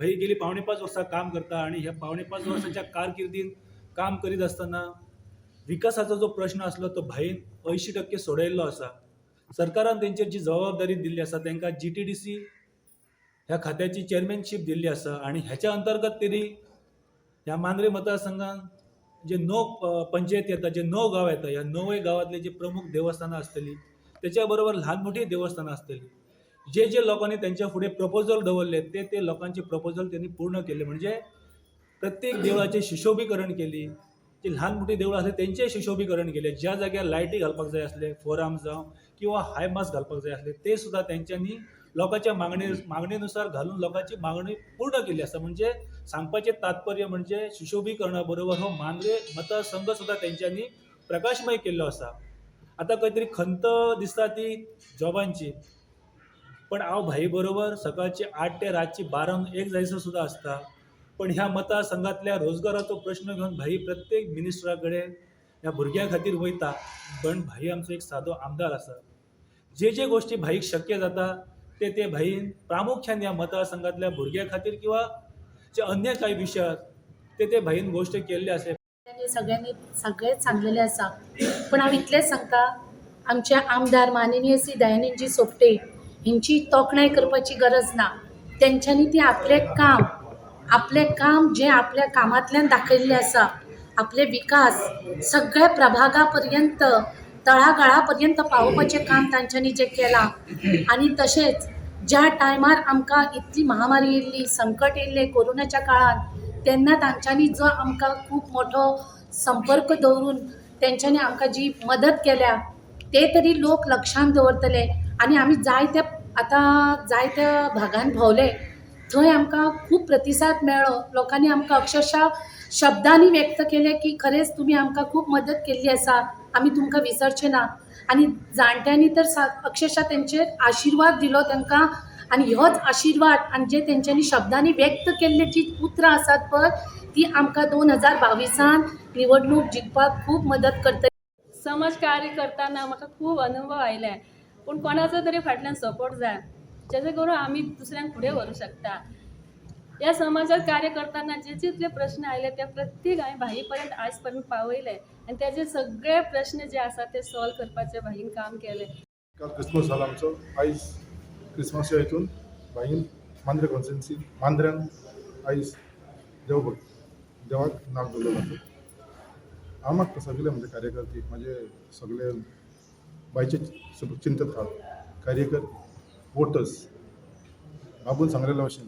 भाई गेली 4.5 वर्सां काम करता आणि ह्या 4.5 वर्साच्या कारकिर्दीत काम करीत असताना विकासाचा जो प्रश्न असलो तो भाईन 80% सोडयल्लो आसा. सरकारान तेंचेर जी जबाबदारी दिल्ली आसा तांकां GTDC ह्या खात्याची चेअरमॅनशीप दिल्ली आसा आणि ह्याच्या अंतर्गत तरी ह्या मांद्रे मतदारसंघात जे 9 पंचायत येतात, जे 9 गाव येतात, या 9 गावातले जे प्रमुख देवस्थानं असतली त्याच्याबरोबर लहान मोठी देवस्थानं असतली. जे लोकांनी त्यांच्या पुढे प्रपोजल दवरले ते लोकांचे प्रपोजल त्यांनी पूर्ण केले. म्हणजे प्रत्येक देवळाचे सुशोभीकरण केली. जे लहान मोठी देवळं असले त्यांचे सुशोभीकरण केले. ज्या जाग्यार लायटी घालपाक जाय असले, फोराम जावं किंवा हाय मास घालपाक जाय असले ते सुद्धा त्यांच्यांनी लोकांच्या मागणीनुसार घालून लोकांची मागणी पूर्ण केली आसा. म्हणजे सांगपाचें तात्पर्य म्हणजे सुशोभीकरणा बरोबर हो मांद्रे मतदारसंघ सुद्धा त्यांच्यांनी प्रकाशमय केल्लो आसा. आता खंय तरी खंत दिसता ती जॉबांची, पण हांव भाई बरोबर सकाळची 8 ते रातची 12 जायसर सुद्धा असता. पण ह्या मतदारसंघातल्या रोजगाराचो प्रश्न घेऊन भाई प्रत्येक मिनिस्टराकडे ह्या भुरग्यां खातीर वयता. पण भाई आमचो एक सादो आमदार आसा. जे गोष्टी भाईक शक्य जाता ते भाईन प्रामुख्यान ह्या मतदारसंघातल्या भुरग्यां खातीर किंवा जे अन्य काही विशय ते भाईन गोष्ट केल्ले आसा. सगळ्यांनी सगळेच सांगलेले आसा. पण हांव इतलेंच सांगता, आमचे आमदार माननीय श्री दयानंदजी सोपटे हेंची तोखणाय करपाची गरज ना. तेंच्यांनी ती आपले काम जे आपल्या कामांतल्यान दाखयल्लें आसा, आपले विकास सगळ्या प्रभागापर्यंत तळागाळापर्यंत पावोवपाचें काम तांच्यांनी जें केलां. आणि तशेंच ज्या टायमार आमकां इतली महामारी येयल्ली, संकट येयल्लें कोरोनाच्या काळान, तेन्ना तांच्यांनी जो आमकां खूब मोठो संपर्क दवरून तेंच्यांनी आमकां जी मदत केल्या ते तरी लोक लक्षांत दवरतले. आणि आमी जायत्या भागांत भोंवले, थंय आमकां खूब प्रतिसाद मेळ्ळो. लोकांनी आमकां अक्षरशः शब्दांनी व्यक्त केले की खरेंच तुमी आमकां खूब मदत केल्ली आसा, आमी तुमकां विसरचे ना. आणि जाणट्यांनी तर अक्षरशः तेंचेर आशिर्वाद दिलो तांकां. आणि होच आशिर्वाद आणि जे तेंच्यांनी शब्दांनी व्यक्त केल्ले जी उतरां आसात पळय ती आमकां 2022 निवडणूक जिखपाक खूब मदत करतली. समाज कार्य करताना म्हाका खूब अनुभव आयले, पूण कोणाचो तरी फाटल्यान सपोर्ट जाय, जेणे करून आमी दुसऱ्यांक फुडें व्हरूंक शकता. ह्या समाजात कार्य करताना जे जितले प्रश्न आयले ते प्रत्येक हांवें भाई पर्यंत आज पर्यंत पावयले आनी तेजे सगळे प्रश्न जे आसा ते सॉल्व करपाचें भाईन काम केलें. काल क्रिसमस जाला आमचो. आयज क्रिसमसाच्या हितून भाईन मांद्रे कॉन्स्टिट्युन्सी मांद्र्यान आयज देवाक नाम दवरलो जाता. आमाक सगळे म्हणजे कार्यकर्ते म्हणजे सगळे बायचे चिंतत आहात कार्यकर वोटर्स बाबून सांगलेल्या भशेन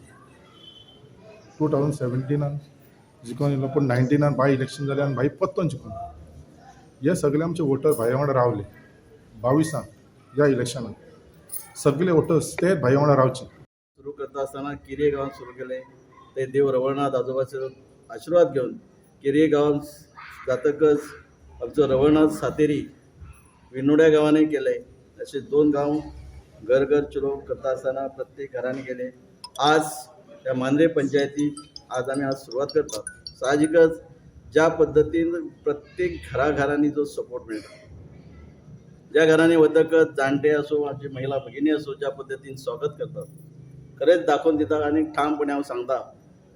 2017 जिखून येयलो, पण 19 बाय इलेक्शन जालें आनी भाई पत्तोन जिखून. हे सगळे आमचे वोटर भाया वांगडा रावले. 22 ह्या इलेक्शनाक सगळे वोटर्स ते भाया वांगडा रावचे. सुरू करता आसतना किरे गांवांत सुरू केलें. ते देव रवळनाथ आजोबाचो आशिर्वाद घेवन किरे गांवांत जातकच आमचो रवळनाथ सातेरी विनोड्या गांवांनी केले. अशे 2 गांव घर घर चलो करता आसतना प्रत्येक घरांनी गेले. आज त्या मांद्रे पंचायतीक आज आमी सुरवात करतात. साहजिकच ज्या पद्दतीन प्रत्येक घरांनी जो सपोर्ट मेळटा, ज्या घरांनी वतकच जाणटे असो आमची महिला भगिनी असो ज्या पद्दतीन स्वागत करतात, खरेंच दाखोवन दितात. आनी ठामपणे हांव सांगता,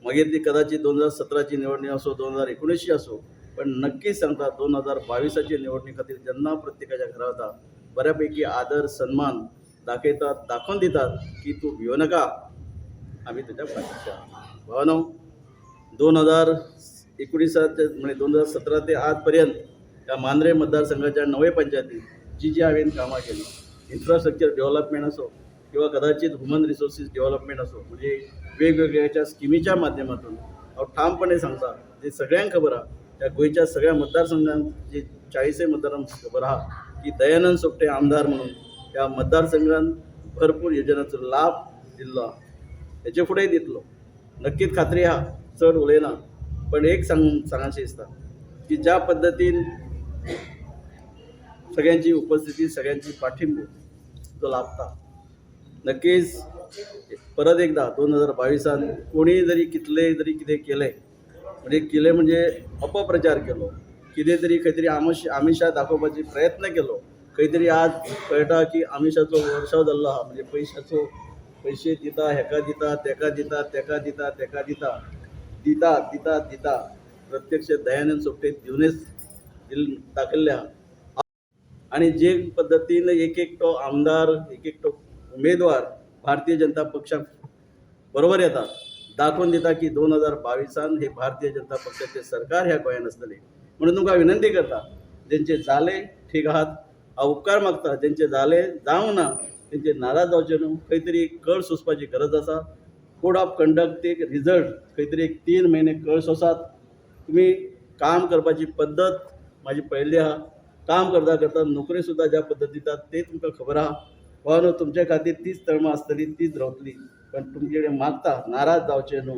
मागीर ती कदाचित 2017ची निवडणूक असो 2019ची असो, पण नक्कीच सांगता 2022ची निवडणुके खातीर जेन्ना प्रत्येकाच्या घरा वता बऱ्यापैकी आदर सन्मान दाखयतात, दाखोवन दितात की तूं भियो नाका, आमी तुज्या फाटल्यान आसा. भावनो 2019 म्हणजे 2017 ते आज पर्यंत त्या मांद्रे मतदारसंघाच्या 9 पंचायतीत जी हांवें कामां केली, इन्फ्रास्ट्रक्चर डेव्हलपमेंट असो किंवा कदाचित ह्युमन रिसोर्सीस डेव्हलपमेंट असो, म्हणजे वेगवेगळ्या स्किमीच्या माध्यमातून हांव ठामपणे सांगता, जे सगळ्यांक खबर आहा, त्या गोंयच्या सगळ्या मतदारसंघांत जे 40 मतदारांक खबर आहा की दयानंद सोपटे आमदार म्हणून त्या मतदारसंघांत भरपूर योजनांचो लाभ दिल्लो आहा. हेचे फुडेंय दितलो नक्कीच खात्री आहा, चड उलयना. पण एक सांगाचें दिसता की ज्या पद्दतीन सगळ्यांची उपस्थिती सगळ्यांची पाठिंबो जो लाभता, नक्कीच परत एकदा 2022 कोणी जरी कितले जरी कितें केलें म्हणजे अपप्रचार केलो, कितें तरी खंय तरी आमिशा दाखोवपाची प्रयत्न केलो, खंय तरी आज कळटा की आमिशाचो वर्षाव जाल्लो आहा, म्हणजे पैसे दिता, हेका दिता, तेका दिता, तेका दिता, तेका दिता, दिता दिता दिता प्रत्यक्ष दयानंद सोपटे दिवनच दाखयल्या. आणि जे पद्धतीनं एक एकटो आमदार, एक एकटो उमेदवार भारतीय जनता पक्षा बरोबर येतात, दाखवून दिता की 2022 हे भारतीय जनता पक्षाचे सरकार ह्या गोंयांत असतले. म्हणून तुमकां विनंती करता, जेंचे जाले ठीक आहात, हांव उपकार मागता, जेंचे जाले जावंक ना तेंचे नाराज जावचे न्हू. खंय तरी कळ सोंसपाची गरज आसा. कोड ऑफ कंडक्ट एक रिजल्ट खंय तरी 3 म्हयने कळ सोंसात. तुम्ही काम करपाची पद्दत माझी पळयल्ली आहा. काम करता करता नोकरी सुद्धा ज्या पद्दतीन दितात ते तुमकां खबर आहा. हो न्हू, तुमचे खातीर तीच तळमां आसतली, तीच रावतली. पण तुमचे कडेन मागता, नाराज जावचे न्हू.